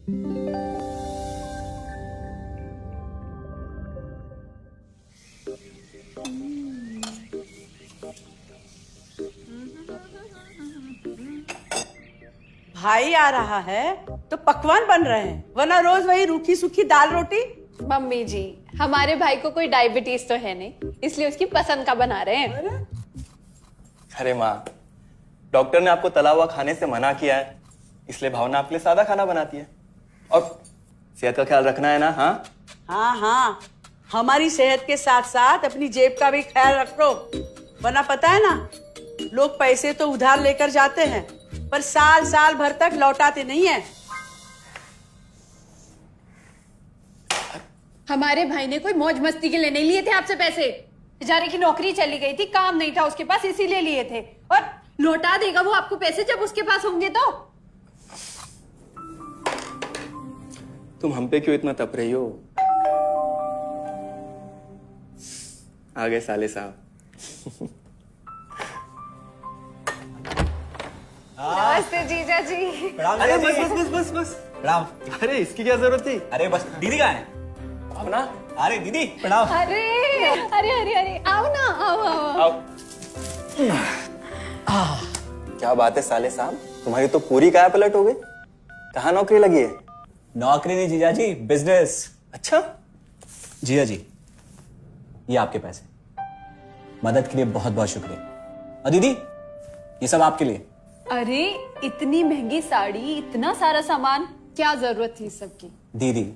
भाई आ रहा है तो पकवान बन रहे हैं, वरना रोज वही रूखी सूखी दाल रोटी। मम्मी जी, हमारे भाई को कोई डायबिटीज तो है नहीं, इसलिए उसकी पसंद का बना रहे हैं। अरे माँ, डॉक्टर ने आपको तला हुआ खाने से मना किया है, इसलिए भावना आपके लिए सादा खाना बनाती है। और सेहत का ख्याल रखना है ना। हाँ हाँ हाँ, हमारी सेहत के साथ साथ अपनी जेब का भी ख्याल रखो, वरना पता है ना, लोग पैसे तो उधार लेकर जाते हैं पर साल साल भर तक लौटाते नहीं है। हमारे भाई ने कोई मौज मस्ती के लिए नहीं लिए थे आपसे पैसे। बेचारे की नौकरी चली गई थी, काम नहीं था उसके पास, इसीलिए लिए थे। और लौटा देगा वो आपको पैसे जब उसके पास होंगे तो। तुम हम पे क्यों इतना तप रही हो? आ गए साले साहब। नमस्ते जीजा जी। अरे बस बस बस बस बस प्रणाम। अरे इसकी क्या जरूरत थी? अरे बस दीदी कहाँ है? भावना, अरे दीदी प्रणाम। अरे अरे अरे अरे आओ ना, आओ आओ। आओ। क्या बात है साले साहब, तुम्हारी तो पूरी काया पलट हो गई। कहाँ नौकरी लगी है? नौकरी नहीं जीजा जी, बिजनेस। अच्छा जीजा जी, ये आपके पैसे, मदद के लिए बहुत बहुत शुक्रिया। और दीदी, ये सब आपके लिए। अरे इतनी महंगी साड़ी, इतना सारा सामान, क्या जरूरत थी सबकी? दीदी,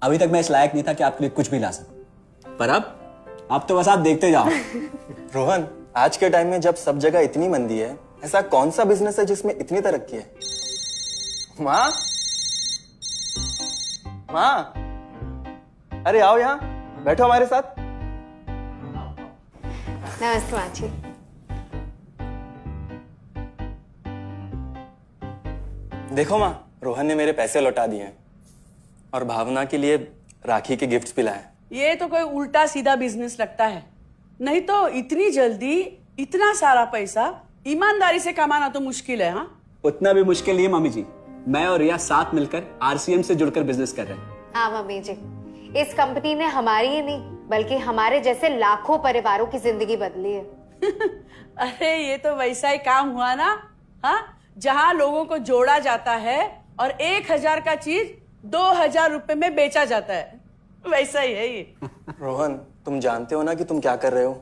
अभी तक मैं इस लायक नहीं था कि आपके लिए कुछ भी ला सकूं, पर अब तो बस आप देखते जाओ। रोहन, आज के टाइम में जब सब जगह इतनी मंदी है, ऐसा कौन सा बिजनेस है जिसमें इतनी तरक्की है? माँ, माँ, अरे आओ यहाँ बैठो हमारे साथ। नमस्ते माँ जी। देखो माँ, रोहन ने मेरे पैसे लौटा दिए हैं और भावना के लिए राखी के गिफ्ट्स भी लाए। ये तो कोई उल्टा सीधा बिजनेस लगता है, नहीं तो इतनी जल्दी इतना सारा पैसा ईमानदारी से कमाना तो मुश्किल है। हाँ, उतना भी मुश्किल नहीं है मम्मी जी। मैं और रिया साथ मिलकर आरसीएम से जुड़कर बिजनेस कर रहे हैं। हाँ मम्मी जी, इस कंपनी ने हमारी ही नहीं बल्कि हमारे जैसे लाखों परिवारों की जिंदगी बदली है। अरे ये तो वैसा ही काम हुआ ना, हाँ, जहाँ लोगों को जोड़ा जाता है और 1000 का चीज 2000 रुपए में बेचा जाता है, वैसा ही है ये। रोहन, तुम जानते हो ना कि तुम क्या कर रहे हो?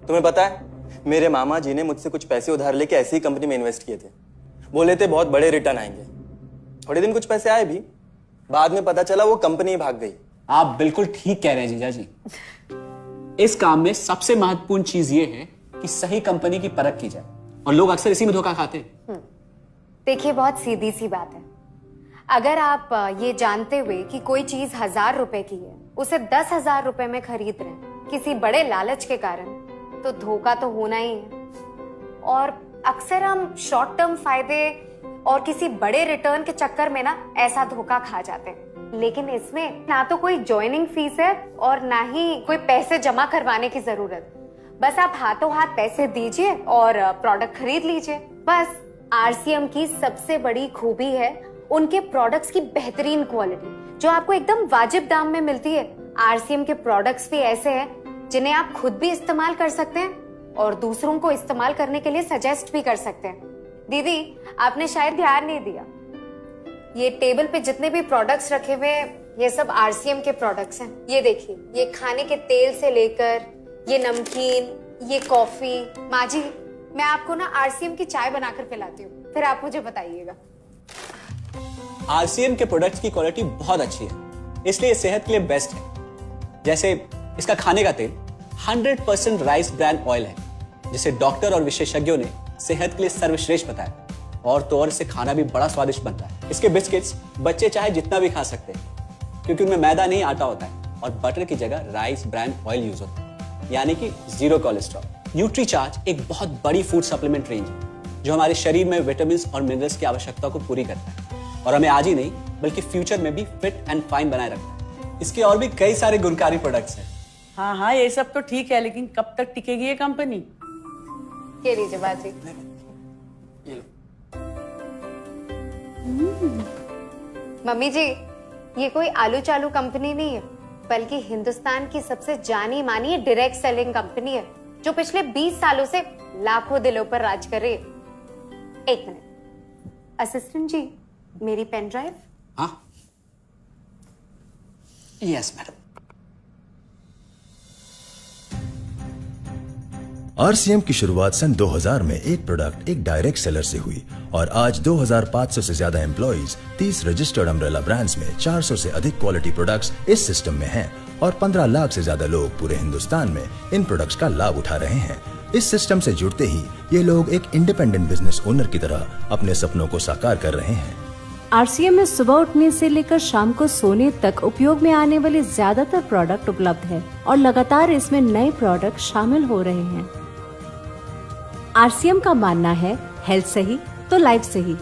तुम्हें पता है, मेरे मामा जी ने मुझसे कुछ पैसे उधार लेके ऐसी ही कंपनी में इन्वेस्ट किए थे। बोले थे बहुत बड़े रिटर्न आएंगे। थोड़े दिन कुछ पैसे आए भी, बाद में पता चला वो कंपनी ही भाग गई। आप बिल्कुल ठीक कह रहे हैं जीजा जी। इस काम में सबसे महत्वपूर्ण चीज ये है कि सही कंपनी की परख की जाए, और लोग अक्सर इसी में धोखा खाते हैं। देखिए, बहुत सीधी सी बात है। अगर आप ये जानते हुए कि कोई चीज 1000 रुपए की है, उसे 10,000 रुपए में खरीद रहे हैं किसी बड़े लालच के कारण, तो धोखा तो होना ही है। और अक्सर हम शॉर्ट टर्म फायदे और किसी बड़े रिटर्न के चक्कर में ना ऐसा धोखा खा जाते हैं। लेकिन इसमें ना तो कोई ज्वाइनिंग फीस है और ना ही कोई पैसे जमा करवाने की जरूरत। बस आप हाथों हाथ पैसे दीजिए और प्रोडक्ट खरीद लीजिए। बस आरसीएम की सबसे बड़ी खूबी है उनके प्रोडक्ट्स की बेहतरीन क्वालिटी, जो आपको एकदम वाजिब दाम में मिलती है। आरसीएम के प्रोडक्ट्स भी ऐसे हैं जिन्हें आप खुद भी इस्तेमाल कर सकते हैं और दूसरों को इस्तेमाल करने के लिए सजेस्ट भी कर सकते हैं। दीदी, आपने शायद ध्यान नहीं दिया, ये टेबल पे जितने भी प्रोडक्ट्स रखे हुए हैं, ये सब आरसीएम के प्रोडक्ट्स हैं। ये देखिए, ये खाने के तेल से लेकर ये नमकीन, ये कॉफी। माँ जी, मैं आपको ना आरसीएम की चाय बनाकर पिलाती हूँ, फिर आप मुझे बताइएगा। आरसीएम के प्रोडक्ट्स की क्वालिटी बहुत अच्छी है, इसलिए सेहत के लिए बेस्ट है। जैसे इसका खाने का तेल 100% राइस ब्रांड ऑयल है, जिसे डॉक्टर और विशेषज्ञों ने सेहत के लिए सर्वश्रेष्ठ बताया। और तो और इसे खाना भी बड़ा स्वादिष्ट बनता है। इसके बिस्किट्स बच्चे चाहे जितना भी खा सकते हैं, क्योंकि उनमें मैदा नहीं आटा होता है और बटर की जगह राइस ब्रांड ऑयल यूज होता है, यानी कि 0 कोलेस्ट्रॉल। न्यूट्रीचार्ज एक बहुत बड़ी फूड सप्लीमेंट रेंज है, जो हमारे शरीर में विटामिन और मिनरल्स की आवश्यकता को पूरी करता है और हमें आज ही नहीं बल्कि फ्यूचर में भी फिट एंड फाइन बनाए रखता है। इसके और भी कई सारे गुणकारी प्रोडक्ट्स हैं। हाँ हाँ, ये सब तो ठीक है, लेकिन कब तक टिकेगी ये कंपनी? ये लीजिए बाजी। मम्मी जी, ये कोई आलू चालू कंपनी नहीं है, बल्कि हिंदुस्तान की सबसे जानी मानी डायरेक्ट सेलिंग कंपनी है, जो पिछले 20 सालों से लाखों दिलों पर राज कर रही है। एक मिनट असिस्टेंट जी, मेरी पेन ड्राइव। हाँ, यस मैडम। आरसीएम की शुरुआत सन 2000 में एक प्रोडक्ट एक डायरेक्ट सेलर से हुई और आज 2500 से ज्यादा एम्प्लॉइज, 30 रजिस्टर्ड अम्ब्रेला ब्रांड्स में 400 से अधिक क्वालिटी प्रोडक्ट्स इस सिस्टम में हैं और 15 लाख से ज्यादा लोग पूरे हिंदुस्तान में इन प्रोडक्ट्स का लाभ उठा रहे हैं। इस सिस्टम से जुड़ते ही ये लोग एक इंडिपेंडेंट बिजनेस ओनर की तरह अपने सपनों को साकार कर रहे हैं। आरसीएम में सुबह उठने से लेकर शाम को सोने तक उपयोग में आने वाले ज्यादातर प्रोडक्ट उपलब्ध है और लगातार इसमें नए प्रोडक्ट शामिल हो रहे हैं। आरसीएम का मानना है हेल्थ सही तो लाइफ सही।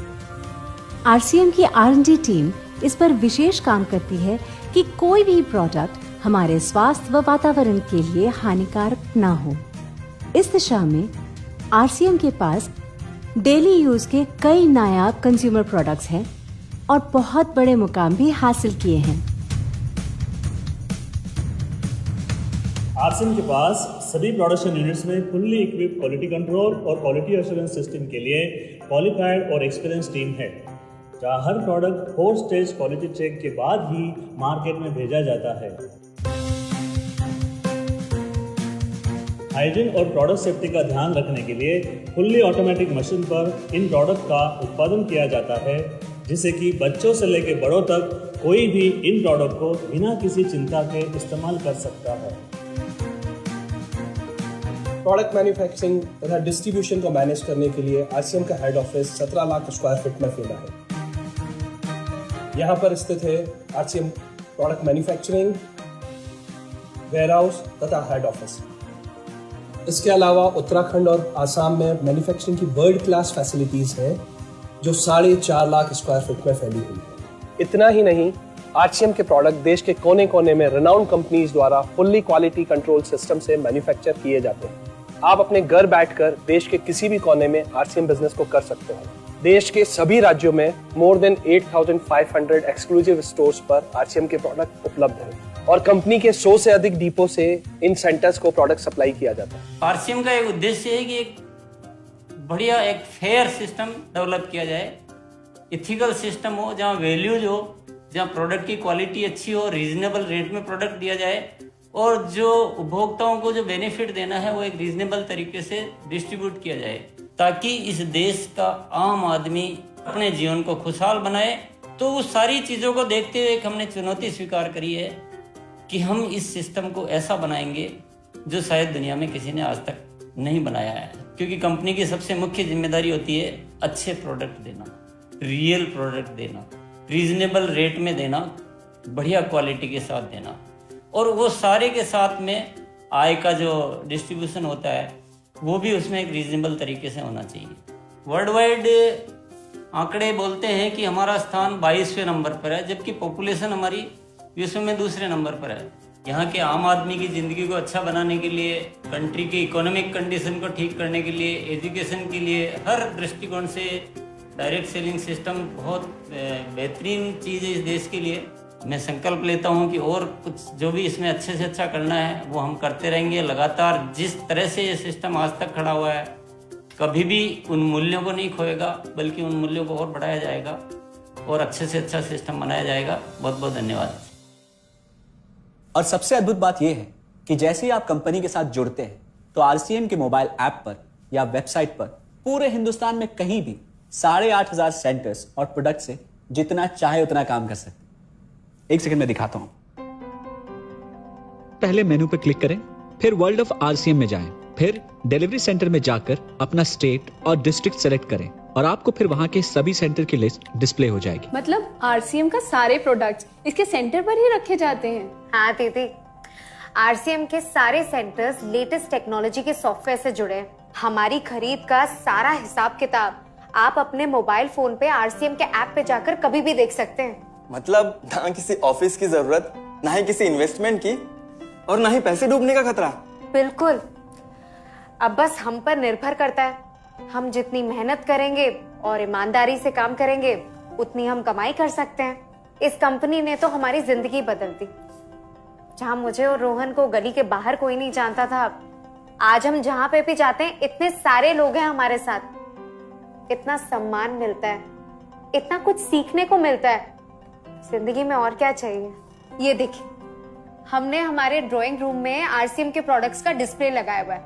आरसीएम की R&D टीम इस पर विशेष काम करती है कि कोई भी प्रोडक्ट हमारे स्वास्थ्य व वातावरण के लिए हानिकारक ना हो। इस दिशा में आरसीएम के पास डेली यूज के कई नायाब कंज्यूमर प्रोडक्ट्स हैं और बहुत बड़े मुकाम भी हासिल किए हैं। आरसीएम के पास सभी प्रोडक्शन यूनिट्स में फुल्ली इक्विप्ड क्वालिटी कंट्रोल और क्वालिटी एश्योरेंस सिस्टम के लिए क्वालिफाइड और एक्सपीरियंस टीम है, जहां हर प्रोडक्ट 4 स्टेज क्वालिटी चेक के बाद ही मार्केट में भेजा जाता है। हाइजीन और प्रोडक्ट सेफ्टी का ध्यान रखने के लिए फुल्ली ऑटोमेटिक मशीन पर इन प्रोडक्ट का उत्पादन किया जाता है, जिससे कि बच्चों से लेकर बड़ों तक कोई भी इन प्रोडक्ट को बिना किसी चिंता के इस्तेमाल कर सकता है। प्रोडक्ट मैन्युफैक्चरिंग तथा डिस्ट्रीब्यूशन को मैनेज करने के लिए आरसीएम का head office 17 lakh square feet में फैला है। यहाँ पर स्थित है आरसीएम प्रोडक्ट मैन्युफैक्चरिंग, वेयरहाउस तथा हेड ऑफिस। इसके अलावा उत्तराखंड और आसाम में मैन्युफैक्चरिंग की वर्ल्ड क्लास फैसिलिटीज हैं, जो 4.5 लाख स्क्वायर फीट में फैली हुई है। इतना ही नहीं, आरसीएम के प्रोडक्ट देश के कोने कोने में रेनाउंड कंपनीज द्वारा फुल्ली क्वालिटी कंट्रोल सिस्टम से मैन्युफैक्चर किए जाते हैं। आप अपने घर बैठकर देश के किसी भी कोने में आरसीएम बिजनेस को कर सकते हैं। देश के सभी राज्यों में मोर देन 8,500 एक्सक्लूसिव स्टोर्स पर आरसीएम के प्रोडक्ट उपलब्ध हैं और कंपनी के 100 से अधिक डिपो से इन सेंटर्स को प्रोडक्ट सप्लाई किया जाता है। आरसीएम का एक उद्देश्य है कि एक बढ़िया एक फेयर सिस्टम डेवलप किया जाए, इथिकल सिस्टम हो, जहाँ वैल्यूज हो, जहाँ प्रोडक्ट की क्वालिटी अच्छी हो, रीजनेबल रेट में प्रोडक्ट दिया जाए और जो उपभोक्ताओं को जो बेनिफिट देना है वो एक रीजनेबल तरीके से डिस्ट्रीब्यूट किया जाए, ताकि इस देश का आम आदमी अपने जीवन को खुशहाल बनाए। तो उस सारी चीज़ों को देखते हुए एक हमने चुनौती स्वीकार करी है कि हम इस सिस्टम को ऐसा बनाएंगे जो शायद दुनिया में किसी ने आज तक नहीं बनाया है, क्योंकि कंपनी की सबसे मुख्य जिम्मेदारी होती है अच्छे प्रोडक्ट देना, रियल प्रोडक्ट देना, रीजनेबल रेट में देना, बढ़िया क्वालिटी के साथ देना, और वो सारे के साथ में आय का जो डिस्ट्रीब्यूशन होता है वो भी उसमें एक रीजनेबल तरीके से होना चाहिए। वर्ल्ड वाइड आंकड़े बोलते हैं कि हमारा स्थान 22वें नंबर पर है, जबकि पॉपुलेशन हमारी विश्व में दूसरे नंबर पर है। यहाँ के आम आदमी की ज़िंदगी को अच्छा बनाने के लिए, कंट्री की इकोनॉमिक कंडीशन को ठीक करने के लिए, एजुकेशन के लिए, हर दृष्टिकोण से डायरेक्ट सेलिंग सिस्टम बहुत बेहतरीन चीज़ है इस देश के लिए। मैं संकल्प लेता हूं कि और कुछ जो भी इसमें अच्छे से अच्छा करना है वो हम करते रहेंगे लगातार। जिस तरह से ये सिस्टम आज तक खड़ा हुआ है, कभी भी उन मूल्यों को नहीं खोएगा, बल्कि उन मूल्यों को और बढ़ाया जाएगा और अच्छे से अच्छा सिस्टम बनाया जाएगा। बहुत बहुत धन्यवाद। और सबसे अद्भुत बात यह है कि जैसे ही आप कंपनी के साथ जुड़ते हैं तो आरसीएम के मोबाइल ऐप पर या वेबसाइट पर पूरे हिंदुस्तान में कहीं भी 8,500 सेंटर्स और प्रोडक्ट से जितना चाहे उतना काम कर सकते हैं। एक सेकंड में दिखाता हूं। पहले मेनू पर क्लिक करें, फिर वर्ल्ड ऑफ आरसीएम में जाएं, फिर डिलीवरी सेंटर में जाकर अपना स्टेट और डिस्ट्रिक्ट सेलेक्ट करें और आपको फिर वहां के सभी सेंटर की लिस्ट डिस्प्ले हो जाएगी। मतलब आरसीएम का सारे प्रोडक्ट्स इसके सेंटर पर ही रखे जाते हैं? हाँ दीदी, आरसीएम के सारे सेंटर्स लेटेस्ट टेक्नोलॉजी के सॉफ्टवेयर से जुड़े हैं। हमारी खरीद का सारा हिसाब किताब आप अपने मोबाइल फोन पे आरसीएम के ऐप पे जाकर कभी भी देख सकते हैं। मतलब ना किसी ऑफिस की जरूरत, ना ही किसी इन्वेस्टमेंट की, और ना ही पैसे डूबने का खतरा। बिल्कुल। अब बस हम पर निर्भर करता है, हम जितनी मेहनत करेंगे और ईमानदारी से काम करेंगे उतनी हम कमाई कर सकते हैं। इस कंपनी ने तो हमारी जिंदगी बदल दी। जहां मुझे और रोहन को गली के बाहर कोई नहीं जानता था, आज हम जहां पे भी जाते हैं इतने सारे लोग हैं हमारे साथ। इतना सम्मान मिलता है, इतना कुछ सीखने को मिलता है। जिंदगी में और क्या चाहिए। ये देखिए, हमने हमारे ड्राइंग रूम में आरसीएम के प्रोडक्ट्स का डिस्प्ले लगाया हुआ है।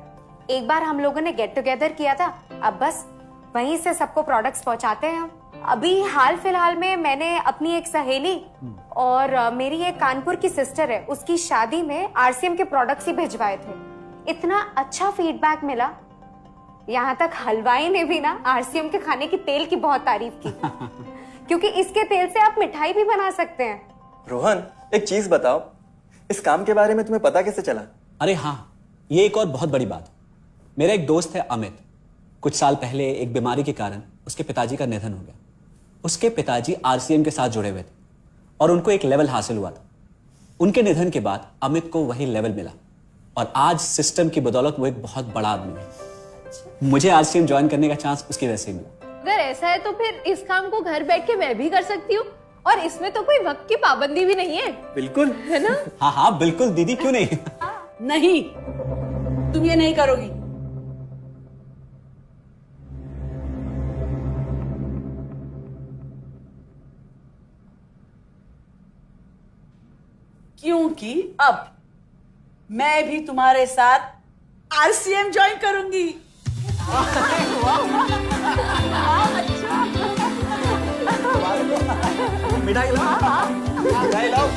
एक बार हम लोगों ने गेट टुगेदर किया था, अब बस वहीं से सबको प्रोडक्ट्स पहुंचाते हैं हम। अभी हाल फिलहाल में मैंने अपनी एक सहेली और मेरी एक कानपुर की सिस्टर है, उसकी शादी में आरसीएम के प्रोडक्ट्स ही भिजवाए थे। इतना अच्छा फीडबैक मिला, यहाँ तक हलवाई ने भी ना आरसीएम के खाने की तेल की बहुत तारीफ की क्योंकि इसके तेल से आप मिठाई भी बना सकते हैं। रोहन, एक चीज बताओ, इस काम के बारे में तुम्हें पता कैसे चला? अरे हाँ, ये एक और बहुत बड़ी बात। मेरा एक दोस्त है अमित, कुछ साल पहले एक बीमारी के कारण उसके पिताजी का निधन हो गया। उसके पिताजी आरसीएम के साथ जुड़े हुए थे और उनको एक लेवल हासिल हुआ था। उनके निधन के बाद अमित को वही लेवल मिला और आज सिस्टम की बदौलत वो एक बहुत बड़ा आदमी है। मुझे आरसीएम ज्वाइन करने का चांस उसकी वजह से मिला। अगर ऐसा है तो फिर इस काम को घर बैठ के मैं भी कर सकती हूँ, और इसमें तो कोई वक्त की पाबंदी भी नहीं है। बिल्कुल, है ना? हाँ हाँ बिल्कुल दीदी, क्यों नहीं। नहीं, तुम ये नहीं करोगी। क्योंकि अब मैं भी तुम्हारे साथ आरसीएम ज्वाइन करूंगी। मिठाई लाओ, मिठाई लाओ।